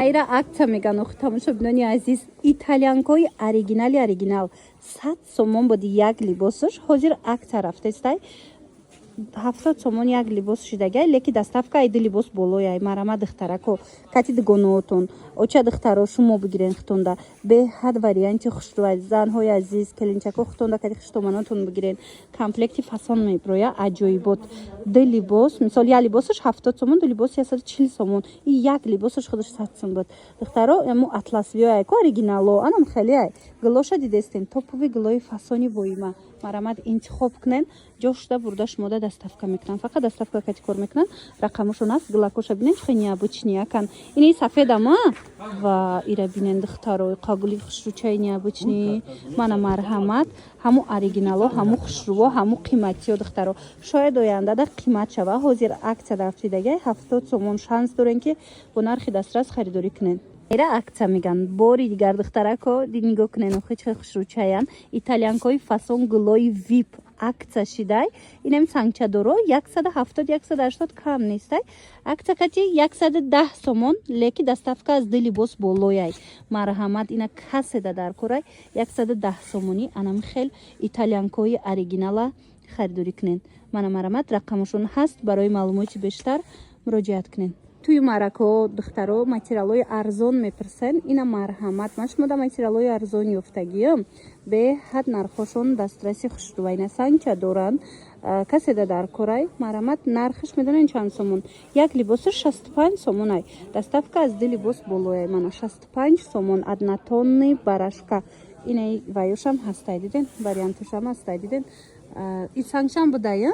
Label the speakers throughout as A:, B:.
A: Айра акция меган тамошобинони азиз, итальянкои оригинал 100 сомон буди як либосаш. Ҳозир акция рафтестай 70 сомон як либос шидагай, леки доставка айди либос болояй. Марама духтарако кати дигоноотон оча духтаро шумо бигирен хитонда беҳад варианти хушрӯай занҳои азиз келинчако хитонда кати хуштоманотон бигирен. Комплекти фасон меброя аҷоибот. Ду либос мисол як либосаш 70 сомон, ду либоси 140 сомон, и як либосаш худаш 100 сомон буд. Духтаро ему атласвиёй ко оригинало анам хеле ай глоша дидестен топови глои фасони боима. Марамад интихоб кунен ҷошда бурда шумода доставка мекунан. Фақат доставка кати кор мекунан. Рақамашон аст глакоша бинен чихе необычный акан. Ини сафедама ва ира бинен духтаро қагули хушрӯчаи необычный. Мана марҳамат ҳаму оригинало, ҳаму хушрӯво, ҳаму қиматиё духтаро. Шояд ояндада қимат шава. Ҳозир акция дафтидагай 70 сомон шанс дорен ки бо нархи дастрас харидорӣ кунен. Эра акция меган бори дигар духтарако нигоҳ кунен охи чӣ хушрӯчаян. Итальянкои фасон глои вип акция шидай. Инем санчадоро 170-180 кам нестай. Акция кати 110 сомон, леки доставка аз ду либос болояй. Марҳамат ина каседа дар корай 110 сомони анам хел итальянкои оригинала харидорӣ кунен. Мана марҳамат рақамашон ҳаст барои маълумоти бештар муроҷиат кунен. Туи марако духтаро материалои арзон мепирсен. Ина марҳамат ман шумода материалои арзон ёфтагиам беҳад нархошон дастраси хушрӯвайна санча доранд. Каседа дар корай марҳамат нархиш медонен чанд сомон. Як либосаш 65 сомон ай. Доставка аз ду либос болояй. Мана 65 сомон однотонный барашка. Ина ваёшам ҳастай диден, варианташам ҳастай диден. И санкшам будай,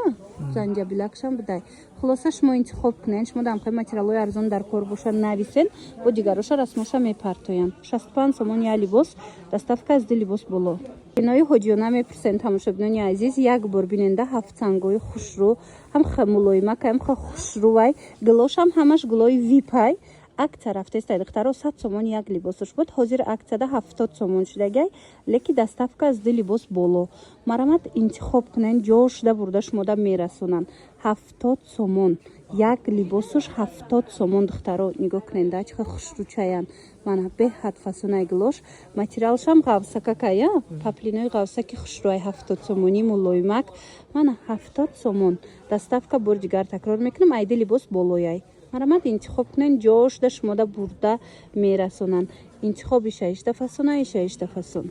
A: занҷабилакшам будай. Хулоса шумо интихоб кунен. Шумо дам хай материалои арзон дар кор боша нависен, бо дигароша расмоша мепартоян. 65 сомон я либос, доставка аз ду либос боло. Бинои ҳоҷиёна мепирсен тамошобинони азиз, як бор биненда ҳафтсангои хушрӯ, ҳам хамулоимак, ҳам хушрӯвай, глошам ҳамаш глои випай. Акция рафтестай духтаро 100 сомон як либосаш буд. Ҳозир акцияда 70 сомон шидагай, леки доставка аз ду либос боло. Марҳамат интихоб кунен ҷошда бурда шумода мерасонан. 70 сомон як либосаш 70 сомон духтаро нигоҳ кунен да чихе хушрӯчаян. Мана беҳад фасонай глош. Материалшам ғавсакакая, паплинои ғавсаки хушрӯай 70 сомони мулоимак. Мана 70 сомон. Доставка бор дигар такрор мекунам айди либос болояй. Марҳамат интихоб кунен ҷошда шумода бурда мерасонан. Интихоби шаишта фасон ай шаишта фасон.